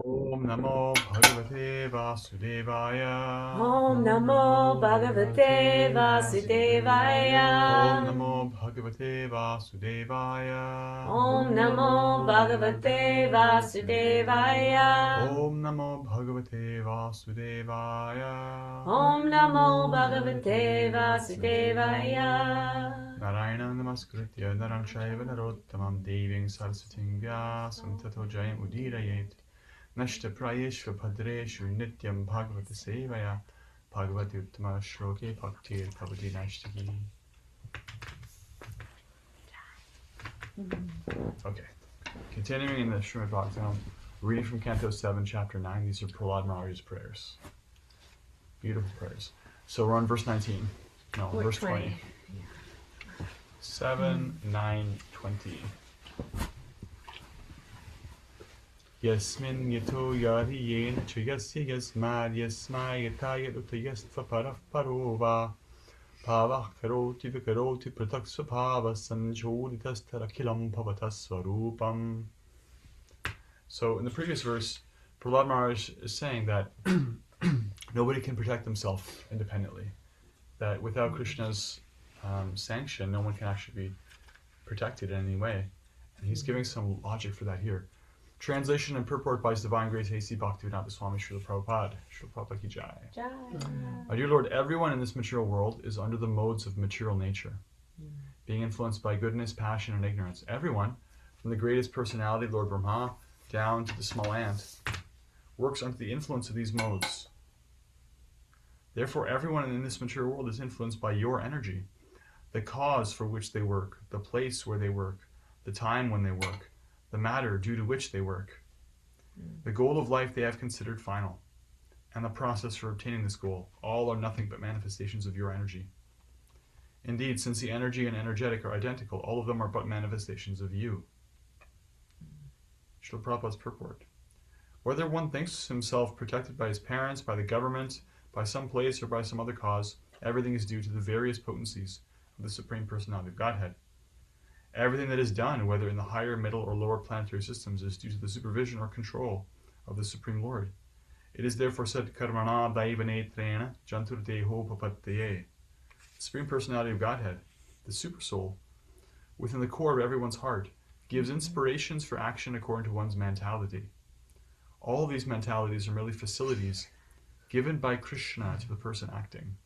Om Namo Bhagavate Vasudevaya. Om Namo Bhagavate Om Vasudevaya. Namo Bhagavate Vasudevaya. Om Namo Bhagavate Vasudevaya. Om Namo Bhagavate Vasudevaya. Om Namo Bhagavate Vasudevaya. Narayana Namaskritya Naram Shaiva Narottamam Deving Saraswatim Vyasam Tato Jayam Udirayet Nashta Prayeshva Padreshu Nityam Bhagavata Sevaya Bhagavati Uttama Shloke Bhaktir Bhavati Nashtaki. Okay. Continuing in the Srimad Bhagavatam, reading from Canto 7, Chapter 9, these are Prahlad Maharaji's prayers. Beautiful prayers. So we're on verse 19. No, verse 20. 7, 9, 20. Yasmin yato yari yen chayasya yasmad yasma yataya utayasva paraf parova pavah karoti vikaroti pratak svabhava sanchoditastara kilam bhavatasvarupam. So in the previous verse, Prahlad Maharaj is saying that nobody can protect themselves independently. That without Krishna's sanction, no one can actually be protected in any way. And he's giving some logic for that here. Translation and purport by His Divine Grace A.C. Bhaktivedanta Swami Srila Prabhupada. Srila Prabhupada ki jai. My dear Lord, everyone in this material world is under the modes of material nature, being influenced by goodness, passion, and ignorance. Everyone, from the greatest personality, Lord Brahma, down to the small ant, works under the influence of these modes. Therefore, everyone in this material world is influenced by your energy, the cause for which they work, the place where they work, the time when they work, the matter due to which they work. The goal of life they have considered final, and the process for obtaining this goal, all are nothing but manifestations of your energy. Indeed, since the energy and energetic are identical, all of them are but manifestations of you. Srila Prabhupada's purport. Whether one thinks himself protected by his parents, by the government, by some place, or by some other cause, everything is due to the various potencies of the Supreme Personality of Godhead. Everything that is done, whether in the higher, middle, or lower planetary systems, is due to the supervision or control of the Supreme Lord. It is therefore said, Karmana Daivanetrena Jantur Deho Papatteye. The Supreme Personality of Godhead, the Super Soul, within the core of everyone's heart, gives inspirations for action according to one's mentality. All of these mentalities are merely facilities given by Krishna to the person acting.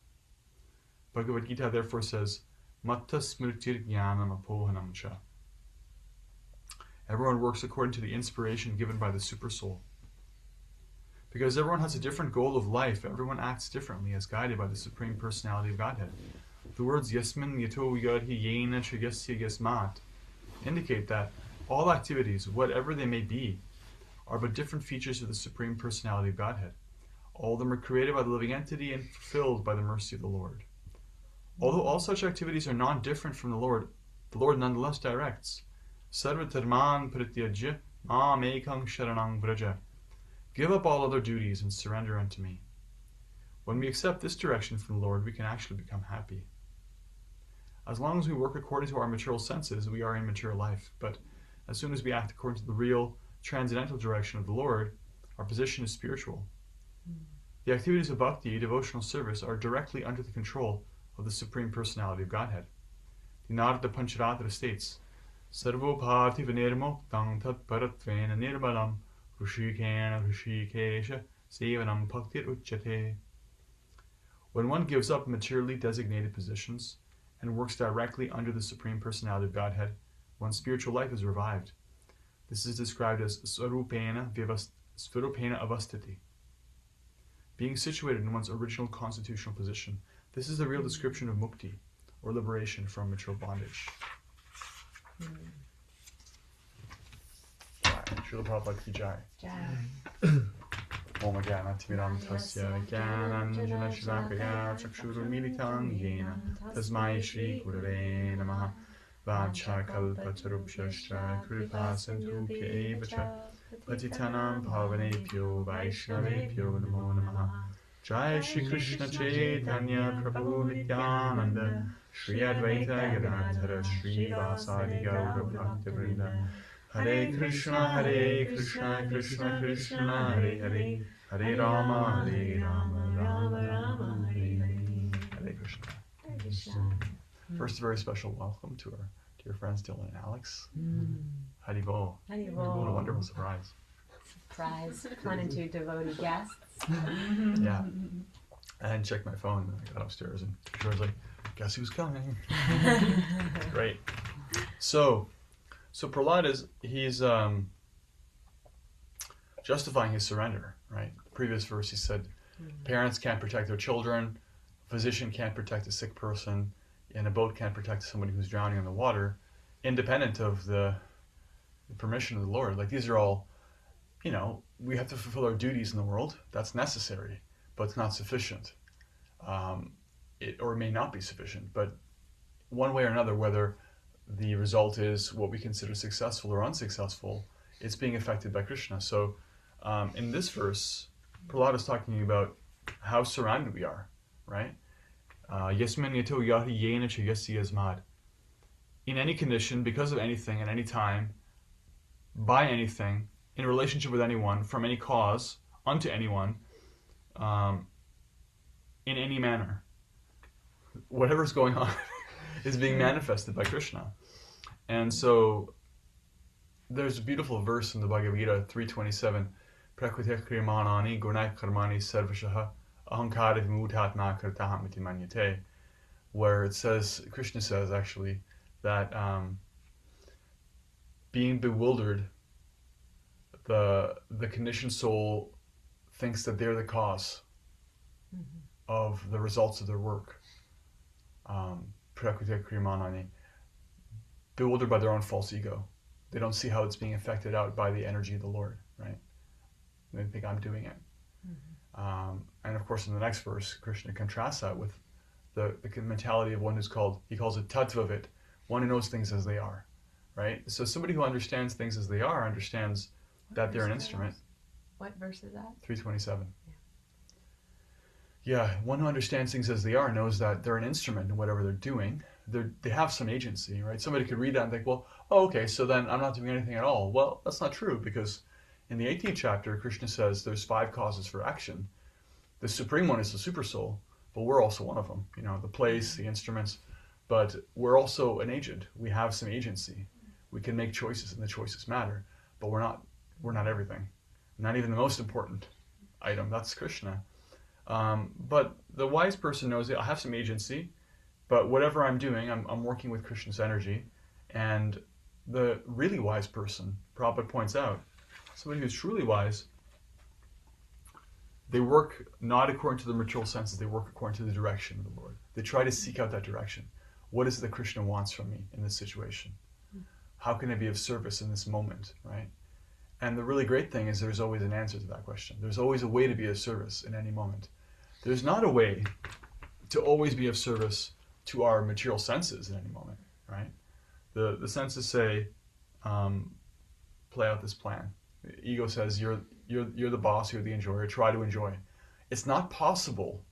Bhagavad Gita therefore says, Matta smritir jnanam apohanam cha. Everyone works according to the inspiration given by the Super Soul. Because everyone has a different goal of life, everyone acts differently as guided by the Supreme Personality of Godhead. The words Yasmin Yato Yadhi Yena Chayasya Yasmat indicate that all activities, whatever they may be, are but different features of the Supreme Personality of Godhead. All of them are created by the living entity and fulfilled by the mercy of the Lord. Although all such activities are not different from the Lord nonetheless directs, Sarva Dharman Pratyajya Mam Ekam Sharanang Vraja. Give up all other duties and surrender unto me. When we accept this direction from the Lord, we can actually become happy. As long as we work according to our material senses, we are in material life. But as soon as we act according to the real, transcendental direction of the Lord, our position is spiritual. The activities of bhakti, devotional service, are directly under the control of the Supreme Personality of Godhead. The Narada Pancharatra states, Sarvo Bhati Vinirmo Tang Tat Paratvena Nirmalam Rushikena Rushikesha Sevanam Bhaktir Uchyate. When one gives up materially designated positions and works directly under the Supreme Personality of Godhead, one's spiritual life is revived. This is described as Swarupena Avastiti, being situated in one's original constitutional position. This is the real description of mukti, or liberation from material bondage. Srila Prabhupada ki jai. Om Jnanatimiram Tasya Jnananjana Shivakaya Chakshuru Militam Yena Tasmai Shri Gurave Namaha Vancha Kalpatarubhyascha Kripa Sindhubhya Evacha Patitanam Pavanebhyo Vaishnavebhyo Namo Namaha. Jai Shri Krishna Chaitanya Prabhu Nityananda Shri Advaita Gadadhara Shri Vasadi Gaura Bhakta Vrinda Hare Krishna, Krishna Krishna, Hare Hare, Hare Rama, Rama Rama, Hare Hare. Hare Krishna. First, a very special welcome to our dear friends Dylan and Alex. Haribol. What a wonderful surprise. Surprise, plenitude devotee guests. Yeah. I hadn't checked my phone, and I got upstairs, and George was like, guess who's coming? Great. So Prahlad he's justifying his surrender, right? The previous verse he said, parents can't protect their children, physician can't protect a sick person, and a boat can't protect somebody who's drowning in the water, independent of the permission of the Lord. Like, these are all, we have to fulfill our duties in the world. That's necessary, but it's not sufficient. It may not be sufficient, but one way or another, whether the result is what we consider successful or unsuccessful, it's being affected by Krishna. So in this verse, Prahlad is talking about how surrounded we are, right? Yasmin yato yahi yena chayasi yasmad. In any condition, because of anything, at any time, by anything, in relationship with anyone, from any cause, unto anyone, in any manner, whatever's going on is being manifested by Krishna. And so there's a beautiful verse in the Bhagavad Gita 3:27, Prakriti kriyamanani gunai karmani sarvashaha ahankara vimutatma kartaham iti manyate, where it says, Krishna says actually, that being bewildered, the conditioned soul thinks that they're the cause of the results of their work. Prakriti kriyamanani, bewildered by their own false ego. They don't see how it's being affected out by the energy of the Lord, right? They think I'm doing it. And of course in the next verse, Krishna contrasts that with the mentality of one he calls it tattvavit, one who knows things as they are, right? So somebody who understands things as they are understands that they're an instrument. What verse is that? 327. Yeah, one who understands things as they are knows that they're an instrument in whatever they're doing. They have some agency, right? Somebody could read that and think, well, okay, so then I'm not doing anything at all. Well, that's not true, because in the 18th chapter, Krishna says there's 5 causes for action. The supreme one is the super soul, but we're also one of them. The place, the instruments, but we're also an agent. We have some agency. We can make choices, and the choices matter, but we're not everything. Not even the most important item. That's Krishna. But the wise person knows that I have some agency, but whatever I'm doing, I'm working with Krishna's energy. And the really wise person, Prabhupada points out, somebody who's truly wise, they work not according to the material senses, they work according to the direction of the Lord. They try to seek out that direction. What is it that Krishna wants from me in this situation? How can I be of service in this moment, right? And the really great thing is there's always an answer to that question. There's always a way to be of service in any moment. There's not a way to always be of service to our material senses in any moment, right? The senses say, play out this plan. The ego says, you're the boss, you're the enjoyer, try to enjoy. It's not possible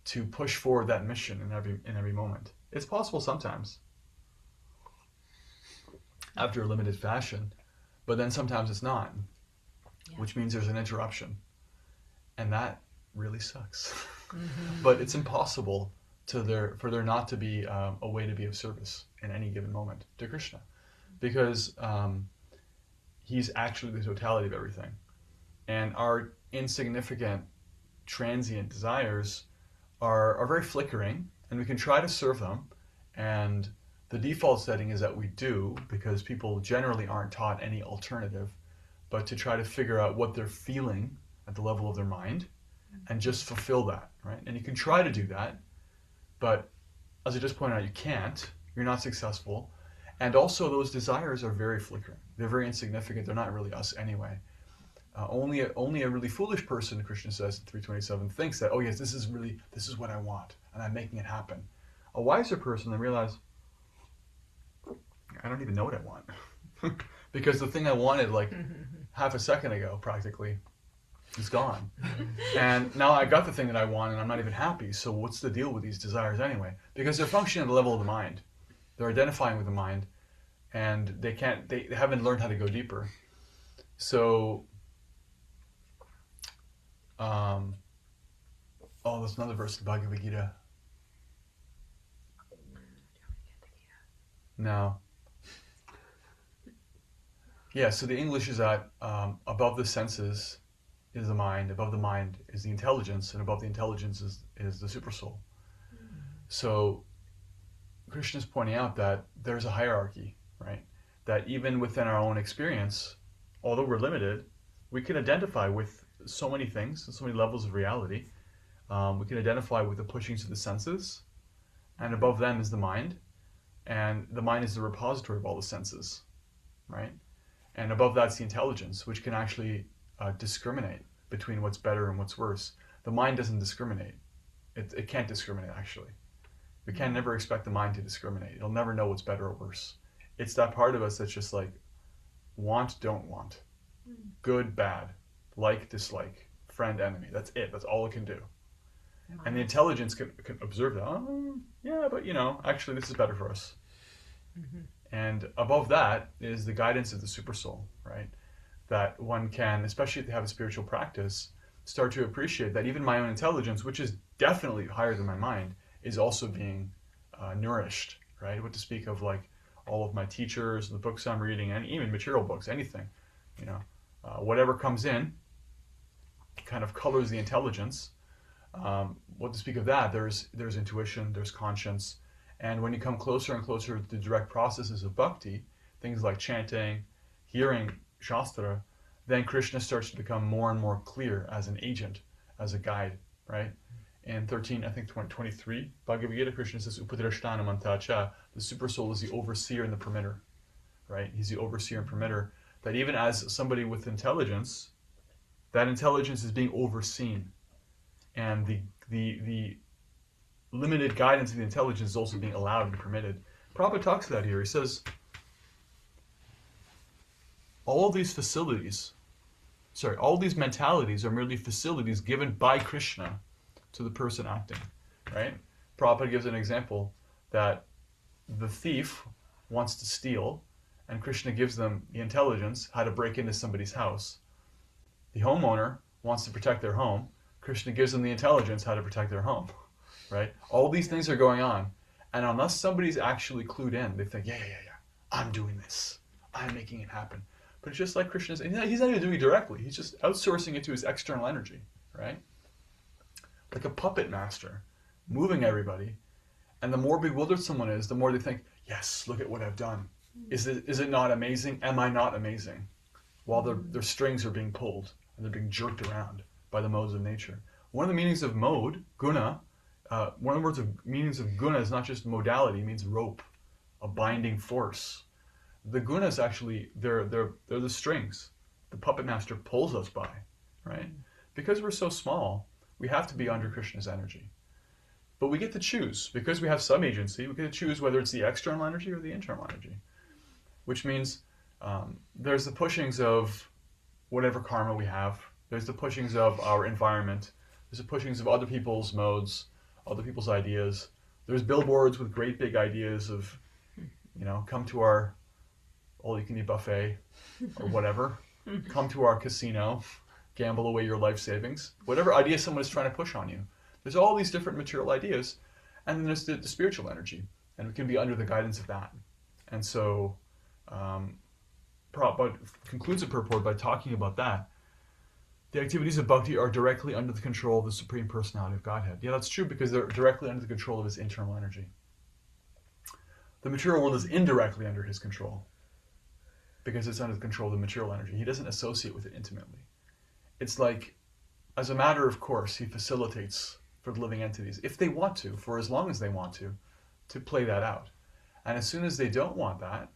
to push forward that mission in every moment. It's possible sometimes, after a limited fashion, but then sometimes it's not, which means there's an interruption. And that really sucks. But it's impossible for there not to be a way to be of service in any given moment to Krishna, because he's actually the totality of everything. And our insignificant, transient desires are very flickering, and we can try to serve them. And the default setting is that we do, because people generally aren't taught any alternative, but to try to figure out what they're feeling at the level of their mind and just fulfill that, right? And you can try to do that, but as I just pointed out, you can't. You're not successful. And also those desires are very flickering. They're very insignificant. They're not really us anyway. Only a really foolish person, Krishna says in 327, thinks that, oh yes, this is what I want, and I'm making it happen. A wiser person, they realize, I don't even know what I want. Because the thing I wanted like half a second ago, practically, is gone. And now I got the thing that I want, and I'm not even happy. So what's the deal with these desires anyway? Because they're functioning at the level of the mind. They're identifying with the mind. and they haven't learned how to go deeper. So, there's another verse in the Bhagavad Gita. No. Yeah, so the English is that above the senses is the mind, above the mind is the intelligence, and above the intelligence is the supersoul. So Krishna is pointing out that there's a hierarchy, right? That even within our own experience, although we're limited, we can identify with so many things and so many levels of reality. We can identify with the pushings of the senses, and above them is the mind, and the mind is the repository of all the senses, right? And above that's the intelligence, which can actually discriminate between what's better and what's worse. The mind doesn't discriminate. It can't discriminate, actually. We can never expect the mind to discriminate. It'll never know what's better or worse. It's that part of us that's just like, want, don't want. Good, bad. Like, dislike. Friend, enemy. That's it. That's all it can do. And the intelligence can observe that. Oh, yeah, but actually this is better for us. Mm-hmm. And above that is the guidance of the supersoul, right? That one can, especially if they have a spiritual practice, start to appreciate that even my own intelligence, which is definitely higher than my mind, is also being nourished, right? What to speak of like all of my teachers, the books I'm reading, and even material books, anything, whatever comes in kind of colors the intelligence. What to speak of that, there's intuition, there's conscience, and when you come closer and closer to the direct processes of bhakti, things like chanting, hearing Shastra, then Krishna starts to become more and more clear as an agent, as a guide, right? In 23, Bhagavad Gita, Krishna says, Upadrashtana mantacha, the supersoul is the overseer and the permitter, right? He's the overseer and permitter, that even as somebody with intelligence, that intelligence is being overseen. And the limited guidance of the intelligence is also being allowed and permitted. Prabhupada talks about that here. He says, all these mentalities are merely facilities given by Krishna to the person acting, right? Prabhupada gives an example that the thief wants to steal, and Krishna gives them the intelligence how to break into somebody's house. The homeowner wants to protect their home. Krishna gives them the intelligence how to protect their home, right? All these things are going on, and unless somebody's actually clued in, they think, yeah, I'm doing this. I'm making it happen. But it's just like Krishna's, he's not even doing it directly. He's just outsourcing it to his external energy, right? Like a puppet master, moving everybody. And the more bewildered someone is, the more they think, yes, look at what I've done. Is it not amazing? Am I not amazing? While their strings are being pulled and they're being jerked around by the modes of nature. One of the meanings of mode, guna, one of the meanings of guna is not just modality, it means rope, a binding force. The gunas actually, they're the strings the puppet master pulls us by, right? Because we're so small, we have to be under Krishna's energy. But we get to choose. Because we have some agency, we get to choose whether it's the external energy or the internal energy. Which means there's the pushings of whatever karma we have. There's the pushings of our environment. There's the pushings of other people's modes, other people's ideas. There's billboards with great big ideas of, come to our all-you-can-eat buffet or whatever. Come to our casino, gamble away your life savings. Whatever idea someone is trying to push on you. There's all these different material ideas. And then there's the spiritual energy. And we can be under the guidance of that. And so Prabhupada concludes the purport by talking about that. The activities of bhakti are directly under the control of the Supreme Personality of Godhead. Yeah, that's true because they're directly under the control of his internal energy. The material world is indirectly under his control because it's under the control of the material energy. He doesn't associate with it intimately. It's like, as a matter of course, he facilitates for the living entities, if they want to, for as long as they want to play that out. And as soon as they don't want that,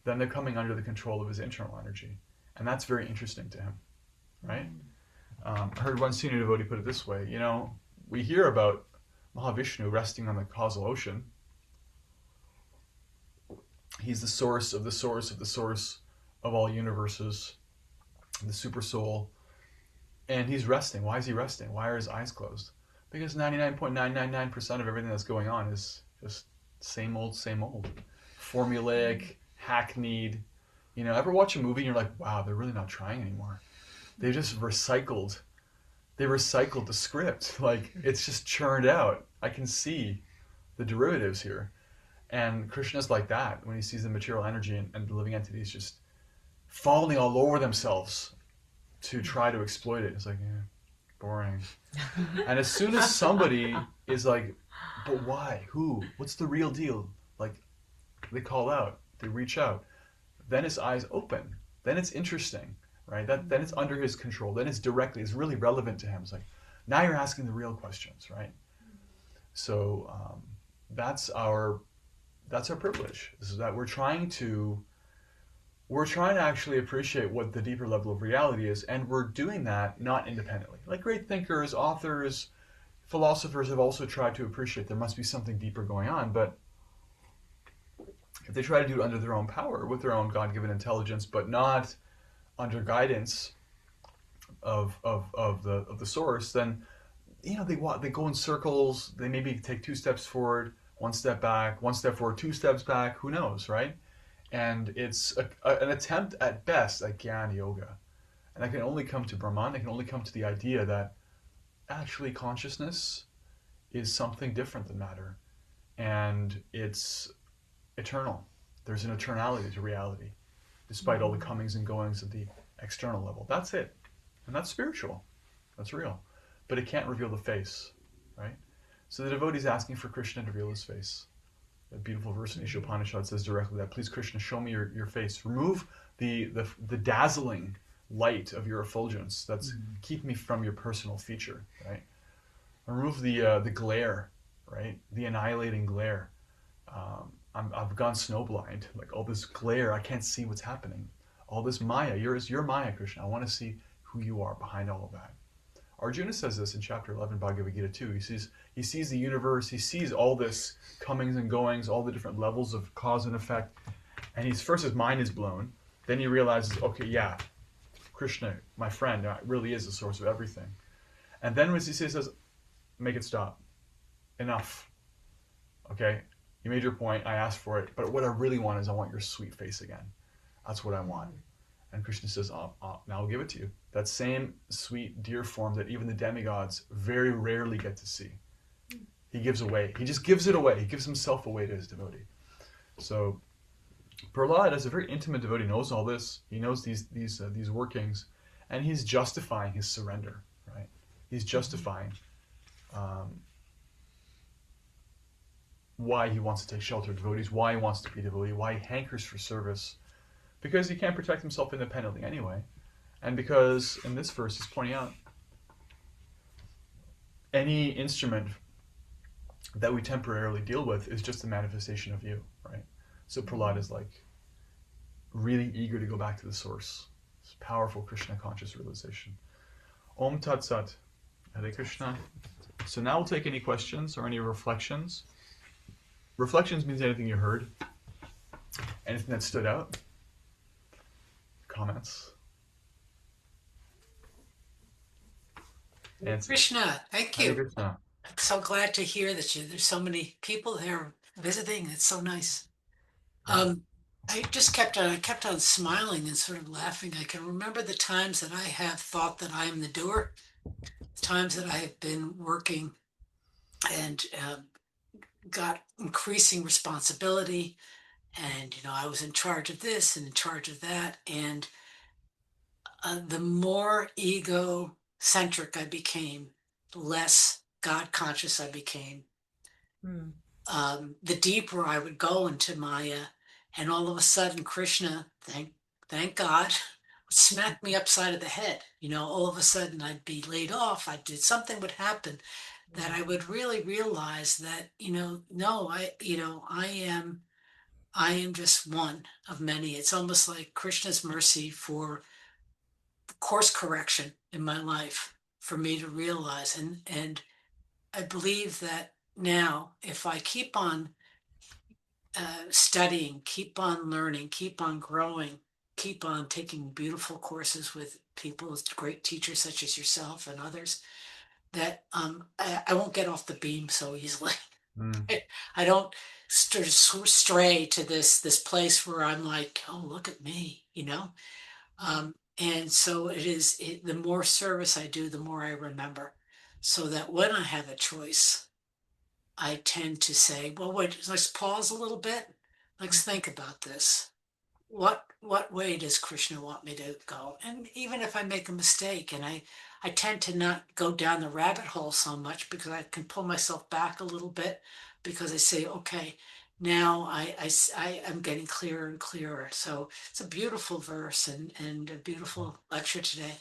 then they're coming under the control of his internal energy. And that's very interesting to him, right? I heard one senior devotee put it this way, we hear about Mahavishnu resting on the causal ocean. He's the source of the source of the source of all universes, the super soul. And he's resting. Why is he resting? Why are his eyes closed? Because 99.999% of everything that's going on is just same old, formulaic, hackneyed. Ever watch a movie and you're like, wow, they're really not trying anymore. They just recycled. They recycled the script. Like, it's just churned out. I can see the derivatives here. And Krishna's like that when he sees the material energy and the living entities just falling all over themselves to try to exploit it. It's like, yeah, boring. And as soon as somebody is like, but why? Who? What's the real deal? Like, they call out, they reach out. Then his eyes open. Then it's interesting, right? Then it's under his control. Then it's really relevant to him. It's like, now you're asking the real questions, right? So that's our privilege. Is that we're trying to actually appreciate what the deeper level of reality is, and we're doing that not independently. Like great thinkers, authors, philosophers have also tried to appreciate there must be something deeper going on, but if they try to do it under their own power, with their own God-given intelligence, but not under guidance of the source, then they go in circles. They maybe take 2 steps forward, 1 step back, 1 step forward, 2 steps back. Who knows, right? And it's an attempt at best at Jnana Yoga, and that can only come to Brahman. It can only come to the idea that actually consciousness is something different than matter, and it's eternal. There's an eternality to reality, despite all the comings and goings of the external level. That's it. And that's spiritual. That's real. But it can't reveal the face, right? So the devotee is asking for Krishna to reveal his face. A beautiful verse in Isha Upanishad says directly that, please Krishna, show me your face. Remove the dazzling light of your effulgence that's keeping me from your personal feature, right? Remove the glare, right? The annihilating glare. I've gone snowblind. Like all this glare, I can't see what's happening. All this Maya, you're Maya, Krishna. I want to see who you are behind all of that. Arjuna says this in chapter 11 Bhagavad Gita too. He sees the universe, he sees all this comings and goings, all the different levels of cause and effect, and his mind is blown. Then he realizes, okay, yeah, Krishna, my friend, really is the source of everything. And then when he says, make it stop. Enough. Okay? You made your point, I asked for it, but what I really want is I want your sweet face again. That's what I want. And Krishna says, now I'll give it to you. That same sweet, dear form that even the demigods very rarely get to see. He gives away. He just gives it away. He gives himself away to his devotee. So Prahlad, as a very intimate devotee, knows all this. He knows these workings, and he's justifying his surrender, right? He's justifying why he wants to take shelter of devotees, why he wants to be a devotee, why he hankers for service, because he can't protect himself independently anyway. And because, in this verse, he's pointing out, any instrument that we temporarily deal with is just a manifestation of you, right? So Prahlad is like really eager to go back to the source. It's powerful Krishna conscious realization. Om Tat Sat. Hare Krishna. So now we'll take any questions or any reflections. Reflections means anything you heard. Anything that stood out. Comments. Krishna, thank you. Hare Krishna. I'm so glad to hear that there's so many people there visiting. It's so nice. I just kept on smiling and sort of laughing. I can remember the times that I have thought that I am the doer, times that I have been working and got increasing responsibility, and I was in charge of this and in charge of that, and the more egocentric I became, the less God conscious I became. The deeper I would go into Maya, and all of a sudden Krishna, thank God, would smack me upside of the head. All of a sudden I'd be laid off. Something would happen that I would really realize that, no, I am just one of many. It's almost like Krishna's mercy for course correction in my life for me to realize. And I believe that now, if I keep on studying, keep on learning, keep on growing, keep on taking beautiful courses with people, great teachers such as yourself and others, that I won't get off the beam so easily. Mm. I don't stray to this place where I'm like, oh, look at me, you know. And so the more service I do, the more I remember, so that when I have a choice, I tend to say, well, wait, let's pause a little bit. Let's think about this. What way does Krishna want me to go? And even if I make a mistake, and I tend to not go down the rabbit hole so much because I can pull myself back a little bit because I say, okay, now I am getting clearer and clearer. So it's a beautiful verse and a beautiful lecture today.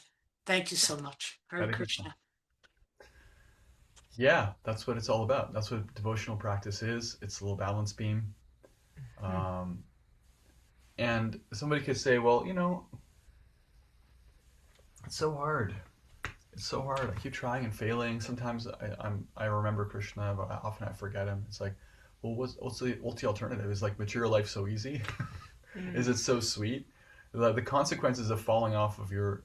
Thank you so much. Hare Hare Krishna. Krishna. Yeah, that's what it's all about. That's what devotional practice is. It's a little balance beam. Um, and somebody could say, well, it's so hard. It's so hard. I keep trying and failing. Sometimes I remember Krishna, but often I forget him. It's like, well, what's the alternative? Is like material life so easy? Is it so sweet? The consequences of falling off of your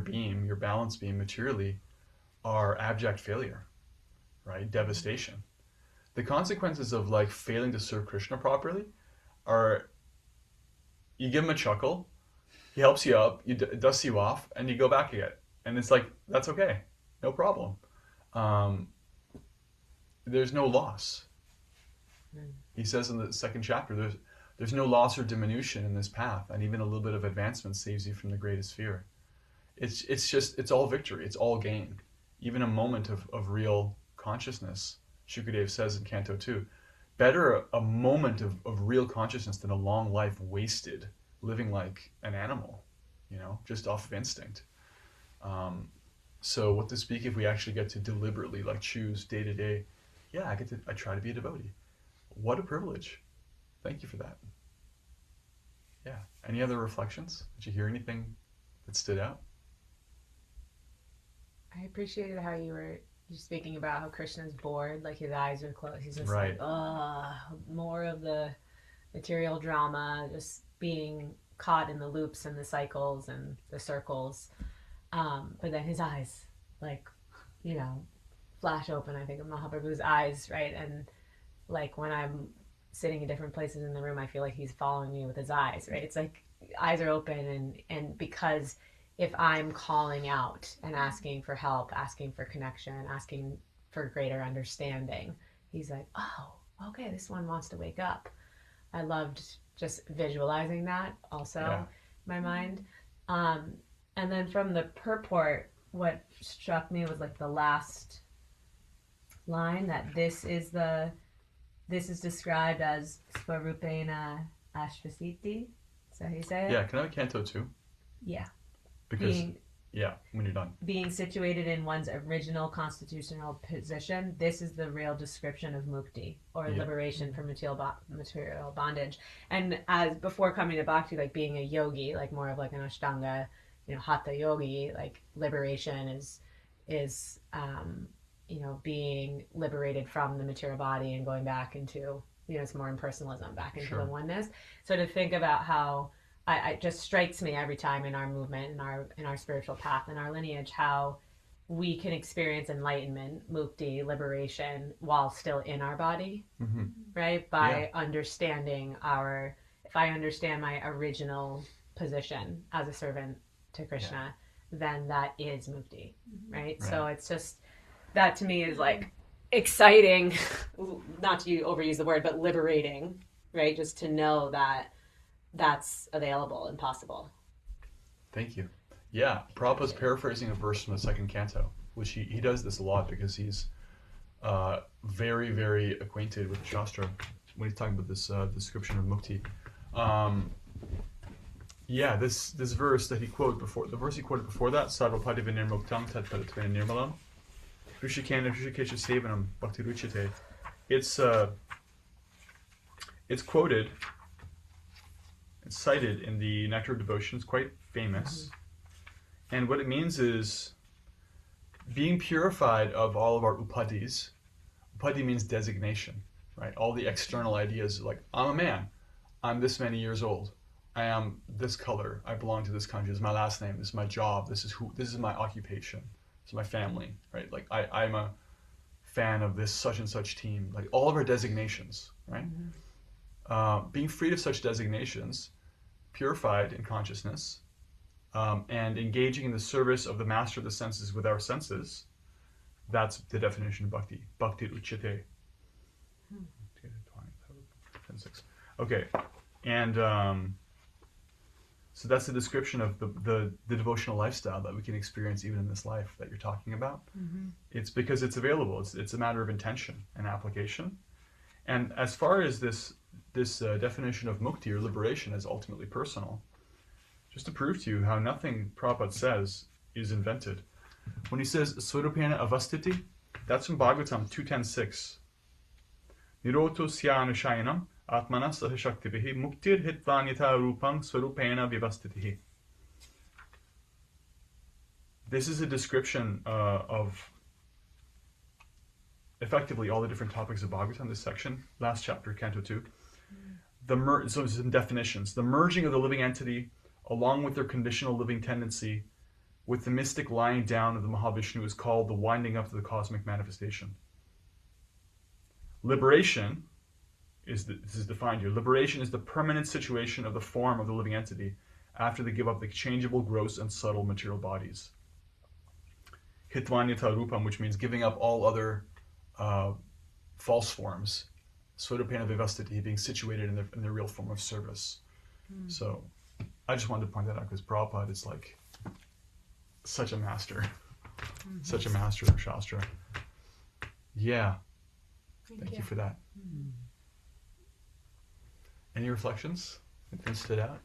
beam, your balance beam, materially, are abject failure, right? Devastation. The consequences of like failing to serve Krishna properly are you give him a chuckle, he helps you up, dusts you off, and you go back again. And it's like, that's okay. No problem. Um, there's no loss. He says in the second chapter, there's no loss or diminution in this path, and even a little bit of advancement saves you from the greatest fear. It's all victory. It's all gain. Even a moment of real consciousness, Shukadev says in Canto 2, better a moment of real consciousness than a long life wasted living like an animal, just off of instinct. So what to speak if we actually get to deliberately like choose day to day, yeah, I try to be a devotee. What a privilege. Thank you for that. Yeah. Any other reflections? Did you hear anything that stood out? I appreciated how you were speaking about how Krishna's bored, like his eyes are closed. He's just Right. like, more of the material drama, just being caught in the loops and the cycles and the circles. But then his eyes, like, you know, flash open. I think of Mahaprabhu's eyes, right? And like when I'm sitting in different places in the room, I feel like he's following me with his eyes, right? It's like eyes are open, and because if I'm calling out and asking for help, asking for connection, asking for greater understanding, he's like, oh, okay, this one wants to wake up. I loved just visualizing that also Yeah. in my mind. Um, and then from the purport, what struck me was like the last line that this is described as Swarupena Ashvasiti. Is that how you say it? Yeah, can I have a Canto 2? Yeah. Because, Being yeah, when you're done. being situated in one's original constitutional position, this is the real description of mukti, or Yeah. liberation from material bondage. And as before coming to bhakti, like being a yogi, like more of like an ashtanga, hatha yogi, like liberation is being liberated from the material body and going back into, it's more impersonalism, back into Sure. the oneness. So to think about how it just strikes me every time in our movement, in our spiritual path, in our lineage, how we can experience enlightenment, mukti, liberation, while still in our body, Mm-hmm. right? By understanding if I understand my original position as a servant to Krishna, then that is mukti, right? So it's just, that to me is like exciting, not to overuse the word, but liberating, right? Just to know that that's available and possible. Thank you. Yeah, Prabhupada's paraphrasing a verse from the second canto, which he does this a lot because he's very, very acquainted with the Shastra when he's talking about this description of mukti. This verse that he quoted before, the verse he quoted before that, Sarvapadi vinirmuktam tat padatve nirmalam, Rishikena Rishikesha Sevanam Bhakti Ruchite. It's quoted, it's cited in the Nectar of Devotion. It's quite famous. Mm-hmm. And what it means is being purified of all of our upadis. Upadi means designation, right? All the external ideas, like, I'm a man, I'm this many years old, I am this color, I belong to this country, this is my last name, this is my job, this is my occupation, this is my family, right? Like I'm a fan of this such and such team, like all of our designations, right? Being freed of such designations, purified in consciousness, and engaging in the service of the master of the senses with our senses, that's the definition of bhakti. Bhakti uchyate. 10:6. Okay, and so that's the description of the devotional lifestyle that we can experience even in this life that you're talking about. It's because it's available. It's a matter of intention and application. And as far as this definition of mukti or liberation is ultimately personal, just to prove to you how nothing Prabhupada says is invented. When he says Swarupena avastiti, that's from Bhagavatam 2.10.6. Niroto syanushayinam atmana sahashaktibihi muktir hitvanyata rupang swarupena vivastitihi. This is a description of effectively all the different topics of Bhagavatam, this section, last chapter, Canto 2. So some definitions. The merging of the living entity along with their conditional living tendency with the mystic lying down of the Mahavishnu is called the winding up to the cosmic manifestation. Liberation this is defined here. Liberation is the permanent situation of the form of the living entity after they give up the changeable, gross, and subtle material bodies. Hitvanyata rupam, which means giving up all other false forms. Swarupena vivastiti, being situated in the real form of service. So I just wanted to point that out because Prabhupada is like such a master. Such a master of Shastra. Yeah. Thank you for that. Any reflections? Anything stood out?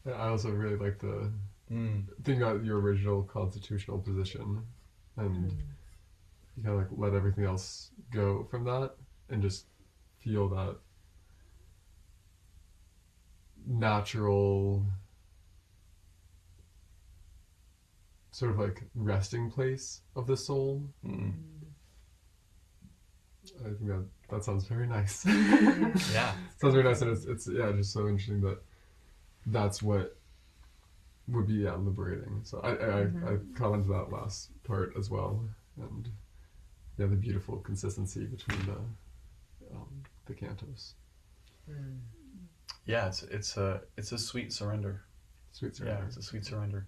I also really like the thing about your original constitutional position, and you kind of like let everything else go from that and just feel that natural sort of like resting place of the soul. I think that sounds very nice. Yeah. Sounds very nice, and it's just so interesting that that's what would be liberating. So I commented that last part as well, and the beautiful consistency between the cantos. Yeah, it's a sweet surrender. Sweet surrender. Yeah, it's a sweet surrender.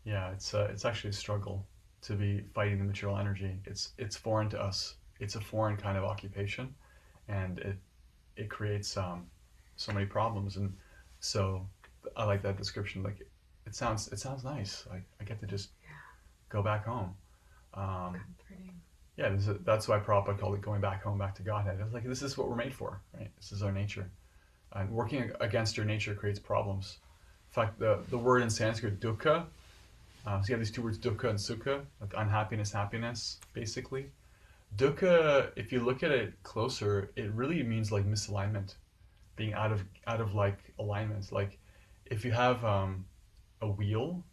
Yeah, it's actually a struggle to be fighting the material energy. It's foreign to us. It's a foreign kind of occupation, and it creates so many problems. And so I like that description. Like it sounds nice. Like I get to just go back home. Comforting. Yeah, that's why Prabhupada called it going back home, back to Godhead. I was like, this is what we're made for, right? This is our nature. And working against your nature creates problems. In fact, the word in Sanskrit, dukkha, so you have these two words, dukkha and sukha, like unhappiness, happiness, basically. Dukkha, if you look at it closer, it really means like misalignment, being out of like alignment. Like if you have a wheel,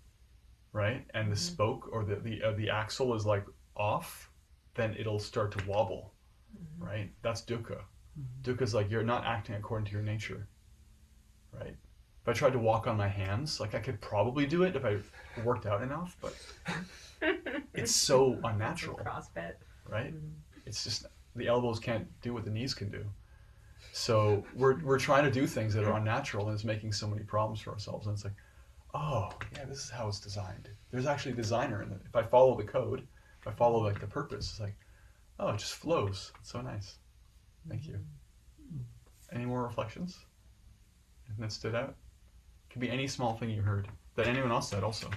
right, and the spoke or the axle is like off, then it'll start to wobble, right? That's dukkha. Dukkha is like you're not acting according to your nature, right? If I tried to walk on my hands, like I could probably do it if I worked out enough, but it's so unnatural. CrossFit. Right? It's just the elbows can't do what the knees can do. So we're trying to do things that are unnatural, and it's making so many problems for ourselves. And it's like, oh yeah, this is how it's designed. There's actually a designer in it. If I follow the code, if I follow like the purpose, it's like, oh, it just flows. It's so nice. Thank you. Any more reflections? Anything that stood out? Could be any small thing you heard that anyone else said also.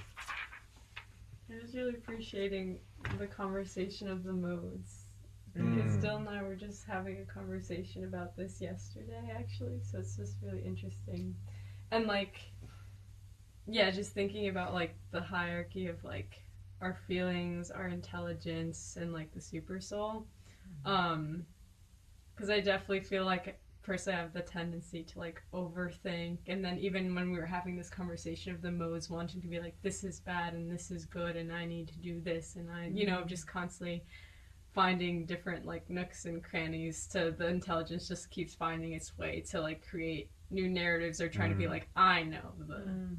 I was really appreciating the conversation of the modes. Because Dill and I were just having a conversation about this yesterday, actually. So it's just really interesting. And like, yeah, just thinking about like the hierarchy of like our feelings, our intelligence, and like the super soul. Because I definitely feel like personally I have the tendency to like overthink, and then even when we were having this conversation of the modes wanting to be like, this is bad and this is good and I need to do this, and I just constantly finding different like nooks and crannies to the intelligence just keeps finding its way to like create new narratives or trying to be like, I know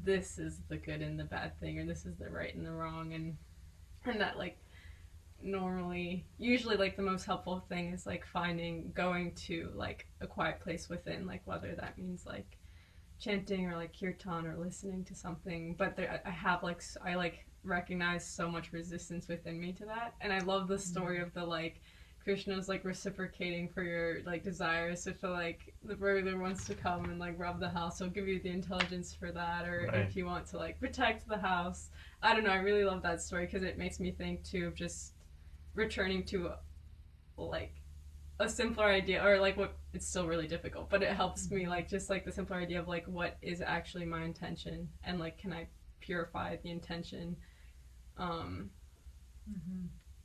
this is the good and the bad thing, or this is the right and the wrong, and that like usually like the most helpful thing is like going to like a quiet place within, like whether that means like chanting or like kirtan or listening to something, but I like recognize so much resistance within me to that. And I love the story of the like Krishna's like reciprocating for your like desires. If like the burglar wants to come and like rob the house, he'll give you the intelligence for that. Or Right. if you want to like protect the house, I don't know. I really love that story because it makes me think too of just returning to like a simpler idea, or like what, it's still really difficult, but it helps me like just like the simpler idea of like what is actually my intention, and like can I purify the intention,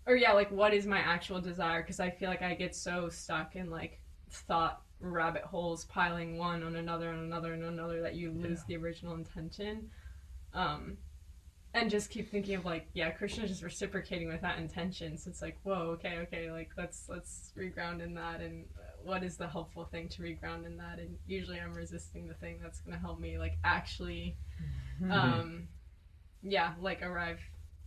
or yeah, like what is my actual desire, because I feel like I get so stuck in like thought rabbit holes, piling one on another and another and another, that you lose the original intention, and just keep thinking of like, yeah, Krishna's just reciprocating with that intention. So it's like, whoa, okay, like let's reground in that, and what is the helpful thing to reground in that? And usually I'm resisting the thing that's gonna help me like actually, like arrive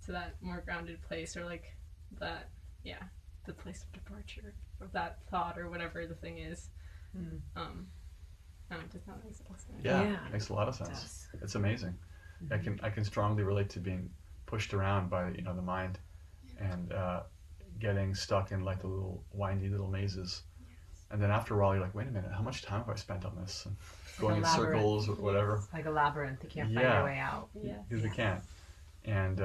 to that more grounded place, or like that, the place of departure of that thought or whatever the thing is. Does that make sense? Yeah, makes a lot of sense. It's amazing. I can strongly relate to being pushed around by the mind, and getting stuck in like the little windy little mazes, and then after a while you're like, wait a minute, how much time have I spent on this? And going in circles or whatever. It's like a labyrinth. You can't find your way out. Because we can't. And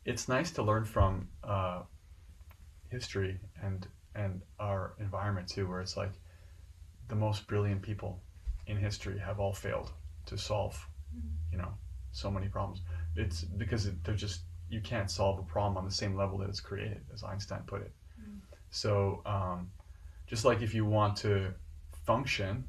it's nice to learn from history and our environment too, where it's like the most brilliant people in history have all failed to solve so many problems. It's because they're just, you can't solve a problem on the same level that it's created, as Einstein put it. So just like if you want to function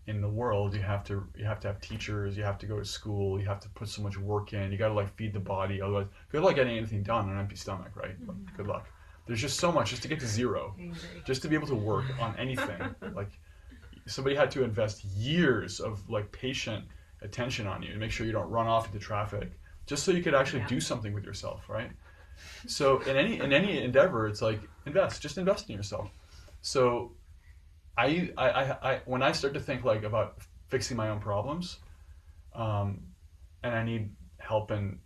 in the world, you have to have teachers, you have to go to school, you have to put so much work in, you got to like feed the body, otherwise good luck getting anything done on an empty stomach, right? Like, good luck. There's just so much just to get to zero, just to be able to work on anything. Like somebody had to invest years of like patient attention on you to make sure you don't run off into traffic, just so you could actually do something with yourself, right? So in any endeavor, it's like just invest in yourself. So I when I start to think like about fixing my own problems, and I need help in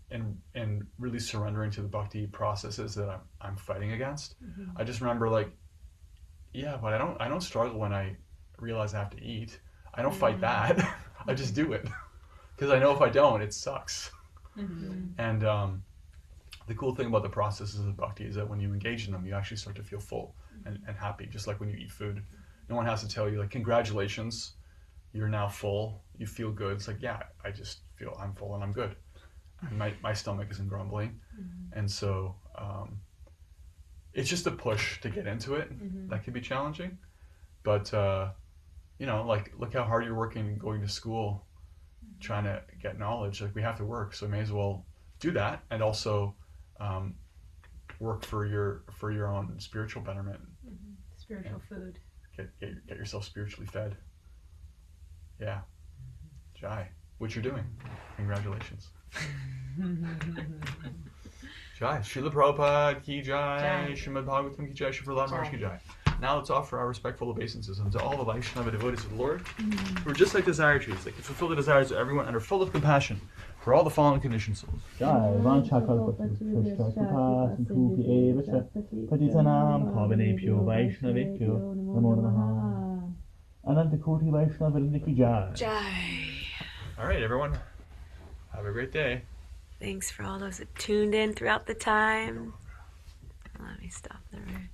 really surrendering to the bhakti processes that I'm fighting against, I just remember like, but I don't struggle when I realize I have to eat. I don't fight that. I just do it because I know if I don't, it sucks. And the cool thing about the processes of bhakti is that when you engage in them, you actually start to feel full and happy, just like when you eat food. No one has to tell you like, congratulations, you're now full, you feel good. It's like, I just feel I'm full and I'm good. And my stomach isn't grumbling. And so it's just a push to get into it. That can be challenging. But like, look how hard you're working going to school, trying to get knowledge. Like, we have to work, so may as well do that, and also work for your own spiritual betterment. Spiritual food. Get yourself spiritually fed. Yeah. Jai, what you're doing. Congratulations. Jai. Srila Prabhupada ki jai. Srimad Bhagavatam ki jai. Srila Maharaj ki jai. Now let's offer our respectful obeisances unto all the Vaishnava devotees of the Lord, who are just like desire trees. They can fulfill the desires of everyone and are full of compassion for all the fallen conditioned souls. Jai. Patitanam Pavanebhyo Vaishnavebhyo Namo Namaha. Ananta Koti Vaishnava Vrinda ki jai. Jai. All right, everyone. Have a great day. Thanks for all those that tuned in throughout the time. Let me stop the record.